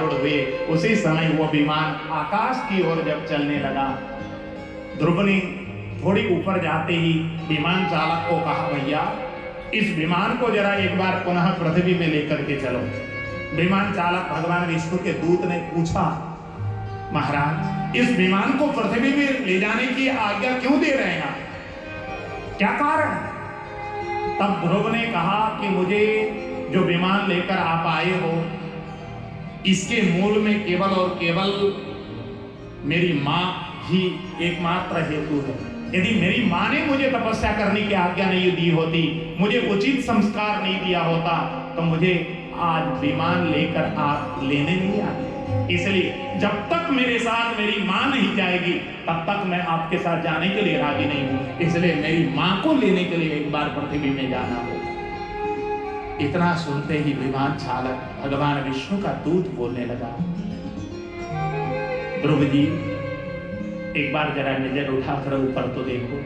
आरूढ़ हुए, उसी समय वो विमान आकाश की ओर जब चलने लगा, ध्रुव ने थोड़ी ऊपर जाते ही विमान चालक को कहा, भैया इस विमान को जरा एक बार पुनः पृथ्वी में लेकर के चलो। विमान चालक भगवान विष्णु के दूत ने पूछा, महाराज इस विमान को पृथ्वी में ले जाने की आज्ञा क्यों दे रहे हैं, क्या कारण? तब ध्रुव ने कहा कि मुझे जो विमान लेकर आप आए हो, इसके मूल में केवल और केवल मेरी मां ही एकमात्र हेतु है। यदि मेरी मां ने मुझे तपस्या करने की आज्ञा नहीं दी होती, मुझे उचित संस्कार नहीं दिया होता, तो मुझे आज विमान लेकर आप लेने नहीं आते। इसलिए जब तक मेरे साथ मेरी मां नहीं जाएगी, तब तक मैं आपके साथ जाने के लिए राजी नहीं हूं। इसलिए मेरी मां को लेने के लिए एक बार पृथ्वी में जाना होगा। इतना सुनते ही विमान चालक भगवान विष्णु का दूत बोलने लगा, ध्रुव जी एक बार जरा नजर उठाकर ऊपर तो देखो।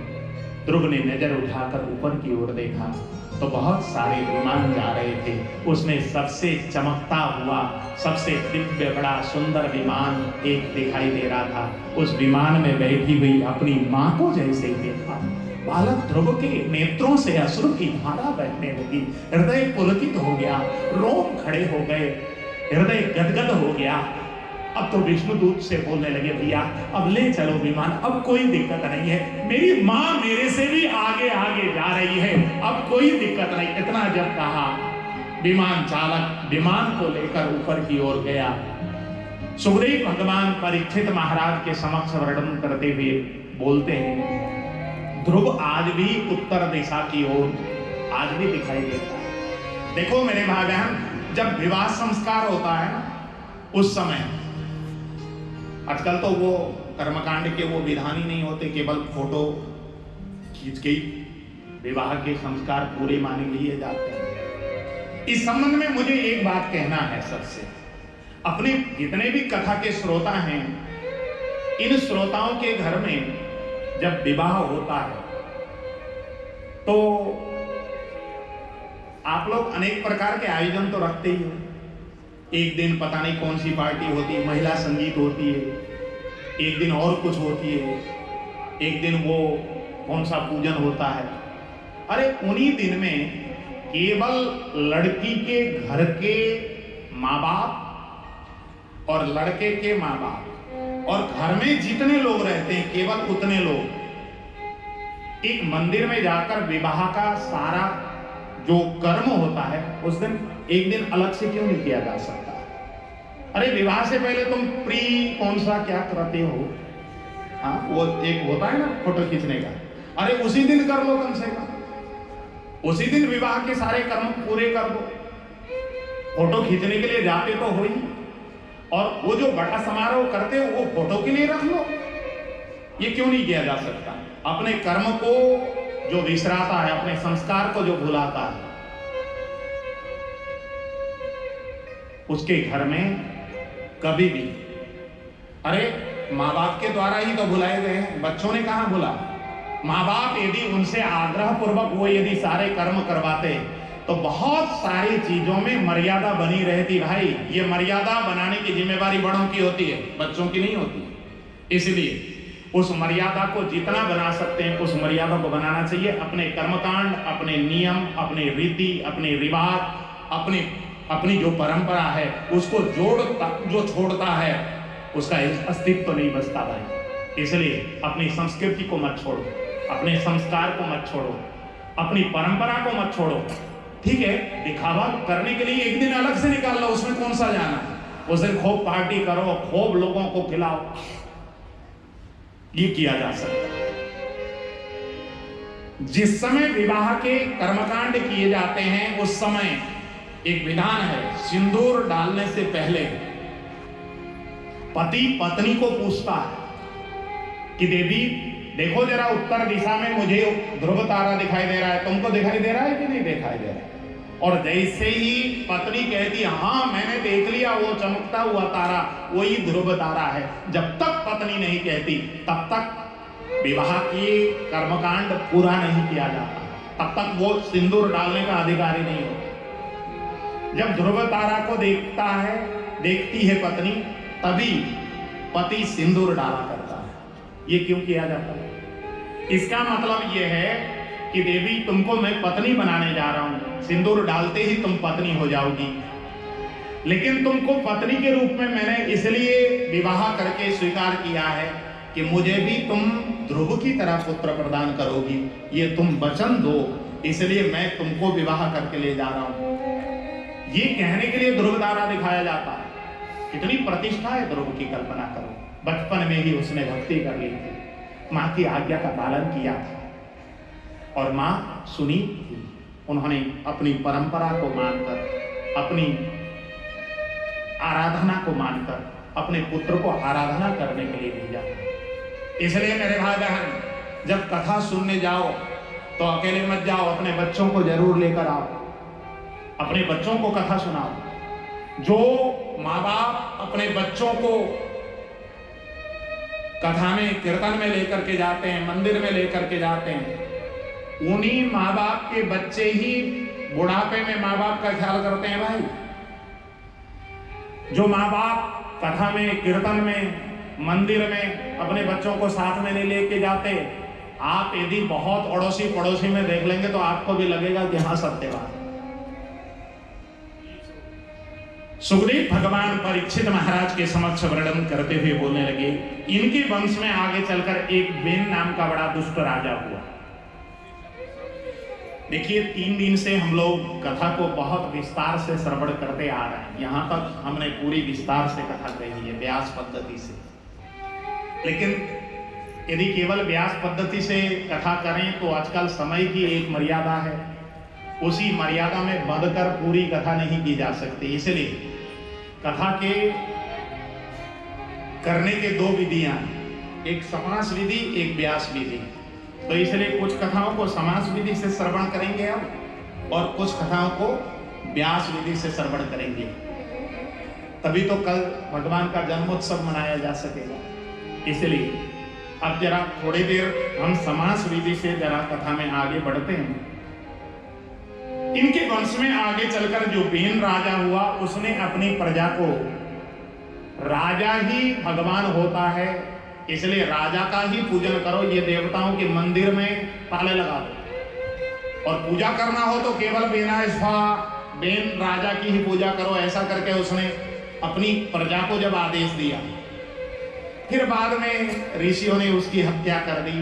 ध्रुव ने नजर उठाकर ऊपर की ओर देखा तो बहुत सारे विमान जा रहे थे। उसमें सबसे चमकता हुआ, सबसे दिव्य बड़ा सुंदर विमान एक दिखाई दे रहा था। उस विमान में बैठी हुई अपनी मां को जैसे ही देखा, बालक ध्रुव के नेत्रों से अश्रु की धारा बहने लगी। हृदय पुलकित हो गया, रोम खड़े हो गए, हृदय गदगद हो गया। अब तो विष्णुदूत से बोलने लगे, भैया अब ले चलो विमान, अब कोई दिक्कत नहीं है, मेरी मां मेरे से भी आगे आगे जा रही है, अब कोई दिक्कत नहीं। इतना जब कहा, विमान चालक विमान को लेकर ऊपर की ओर गया। सुग्रीव भगवान परीक्षित महाराज के समक्ष वर्णन करते हुए बोलते हैं, ध्रुव आज भी उत्तर दिशा की ओर आज भी दिखाई देता है। देखो मेरे भाई बहन, जब विवाह संस्कार होता है ना, उस समय आजकल तो वो कर्मकांड के वो विधान ही नहीं होते, केवल फोटो खींच के विवाह के संस्कार पूरे मान लिए जाते हैं। इस संबंध में मुझे एक बात कहना है सबसे, अपने जितने भी कथा के श्रोता हैं, इन श्रोताओं के घर में जब विवाह होता है तो आप लोग अनेक प्रकार के आयोजन तो रखते ही हो। एक दिन पता नहीं कौन सी पार्टी होती है, महिला संगीत होती है, एक दिन और कुछ होती है, एक दिन वो कौन सा पूजन होता है। अरे उन्हीं दिन में केवल लड़की के घर के माँ बाप और लड़के के माँ बाप और घर में जितने लोग रहते हैं केवल उतने लोग एक मंदिर में जाकर विवाह का सारा जो कर्म होता है उस दिन एक दिन अलग से क्यों नहीं किया जा सकता? अरे विवाह से पहले तुम प्री कौन सा क्या करते हो, हाँ वो एक होता है ना फोटो खींचने का, अरे उसी दिन कर लो, कम से कम उसी दिन विवाह के सारे कर्म पूरे कर दो। फोटो खींचने के लिए जाते तो हो ही, और वो जो बड़ा समारोह करते हो वो फोटो के लिए रख लो। ये क्यों नहीं किया जा सकता? अपने कर्म को जो विसराता है, अपने संस्कार को जो भुलाता है, उसके घर में कभी भी, अरे माँ बाप के द्वारा ही तो बुलाए गए हैं, बच्चों ने कहां बुला? माँ बाप यदि उनसे आग्रह पूर्वक वो यदि सारे कर्म करवाते तो बहुत सारी चीजों में मर्यादा बनी रहती। भाई ये मर्यादा बनाने की जिम्मेवारी बड़ों की होती है, बच्चों की नहीं होती। इसलिए उस मर्यादा को जितना बना सकते हैं उस मर्यादा को बनाना चाहिए। अपने कर्मकांड, अपने नियम, अपने रीति, अपने रिवाज, अपनी जो परंपरा है उसको जो छोड़ता है उसका अस्तित्व तो नहीं बचता भाई। इसलिए अपनी संस्कृति को मत छोड़ो, अपने संस्कार को मत छोड़ो, अपनी परंपरा को मत छोड़ो। ठीक है, दिखावा करने के लिए एक दिन अलग से निकाल लो, उसमें कौन सा जाना? उस दिन खूब पार्टी करो, खूब लोगों को खिलाओ, ये किया जा सकता है। जिस समय विवाह के कर्मकांड किए जाते हैं उस समय एक विधान है, सिंदूर डालने से पहले पति पत्नी को पूछता है कि देवी देखो जरा उत्तर दिशा में मुझे ध्रुव तारा दिखाई दे रहा है, तुमको दिखाई दे रहा है कि नहीं दिखाई दे रहा है? और जैसे ही पत्नी कहती हाँ मैंने देख लिया वो चमकता हुआ तारा वही ध्रुव तारा है, जब तक पत्नी नहीं कहती तब तक विवाह की कर्मकांड पूरा नहीं किया जाता, तब तक वो सिंदूर डालने का अधिकारी नहीं होता। जब ध्रुव तारा को देखता है देखती है पत्नी तभी पति सिंदूर डाला करता है। ये क्यों किया जाता है? इसका मतलब ये है कि देवी तुमको मैं पत्नी बनाने जा रहा हूं, सिंदूर डालते ही तुम पत्नी हो जाओगी, लेकिन तुमको पत्नी के रूप में मैंने इसलिए विवाह करके स्वीकार किया है कि मुझे भी तुम ध्रुव की तरह पुत्र प्रदान करोगी, ये तुम वचन दो, इसलिए मैं तुमको विवाह करके ले जा रहा हूं। ये कहने के लिए ध्रुव तारा दिखाया जाता है। कितनी प्रतिष्ठा है ध्रुव की, कल्पना करो। बचपन में ही उसने भक्ति कर ली थी, माँ की आज्ञा का पालन किया था और माँ सुनी थी। उन्होंने अपनी परंपरा को मानकर, अपनी आराधना को मानकर अपने पुत्र को आराधना करने के लिए भेजा। इसलिए मेरे भाई बहन, जब कथा सुनने जाओ तो अकेले मत जाओ, अपने बच्चों को जरूर लेकर आओ, अपने बच्चों को कथा सुनाओ। जो माँ बाप अपने बच्चों को कथा में, कीर्तन में लेकर के जाते हैं, मंदिर में लेकर के जाते हैं, उन्हीं माँ बाप के बच्चे ही बुढ़ापे में माँ बाप का ख्याल करते हैं। भाई, जो माँ बाप कथा में, कीर्तन में, मंदिर में अपने बच्चों को साथ में नहीं लेके जाते, आप यदि बहुत अड़ोसी पड़ोसी में देख लेंगे तो आपको भी लगेगा कि हाँ सत्य बात। सुखदेव भगवान परीक्षित महाराज के समक्ष वर्णन करते हुए बोलने लगे, इनके वंश में आगे चलकर एक बेन नाम का बड़ा दुष्ट राजा हुआ। देखिए, 3 दिन से हम लोग कथा को बहुत विस्तार से श्रवण करते आ रहे हैं। यहां तक हमने पूरी विस्तार से कथा कही है व्यास पद्धति से, लेकिन यदि केवल व्यास पद्धति से कथा करें तो आजकल समय की एक मर्यादा है, उसी मर्यादा में बंधकर पूरी कथा नहीं की जा सकती। इसलिए कथा के करने के 2 विधियां, एक समास विधि, एक व्यास विधि। तो इसलिए कुछ कथाओं को समास विधि से श्रवण करेंगे अब, और कुछ कथाओं को व्यास विधि से श्रवण करेंगे, तभी तो कल भगवान का जन्मोत्सव मनाया जा सकेगा। इसलिए अब जरा थोड़ी देर हम समास विधि से जरा कथा में आगे बढ़ते हैं। इनके वंश में आगे चलकर जो बेन राजा हुआ, उसने अपनी प्रजा को, राजा ही भगवान होता है इसलिए राजा का ही पूजन करो, ये देवताओं के मंदिर में ताले लगा दो, और पूजा करना हो तो केवल बेना स्वाहा, बेन राजा की ही पूजा करो, ऐसा करके उसने अपनी प्रजा को जब आदेश दिया, फिर बाद में ऋषियों ने उसकी हत्या कर दी,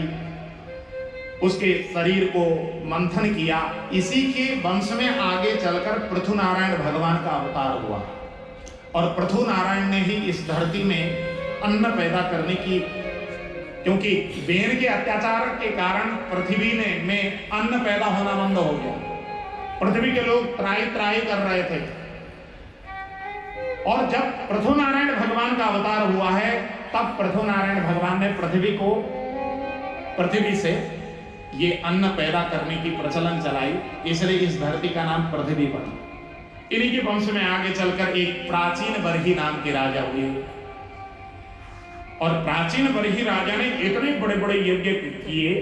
उसके शरीर को मंथन किया। इसी के वंश में आगे चलकर पृथु नारायण भगवान का अवतार हुआ, और पृथु नारायण ने ही इस धरती में अन्न पैदा करने की, क्योंकि बेन के अत्याचार के कारण पृथ्वी में अन्न पैदा होना बंद हो गया। पृथ्वी के लोग त्राही त्राही कर रहे थे, और जब पृथु नारायण भगवान का अवतार हुआ है, तब पृथु नारायण भगवान ने पृथ्वी से ये अन्न पैदा करने की प्रचलन चलाई, इसलिए इस धरती का नाम पृथ्वी पड़ा। इन्हीं के वंश में आगे चलकर एक प्राचीन बरही नाम के राजा हुए, और प्राचीन बरही राजा ने इतने बड़े बड़े यज्ञ किए,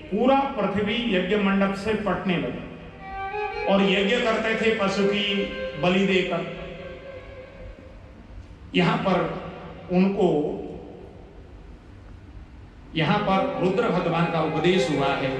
पूरा पृथ्वी यज्ञ मंडप से पटने लगे, और यज्ञ करते थे पशु की बलि देकर। यहां पर रुद्र भगवान का उपदेश हुआ है।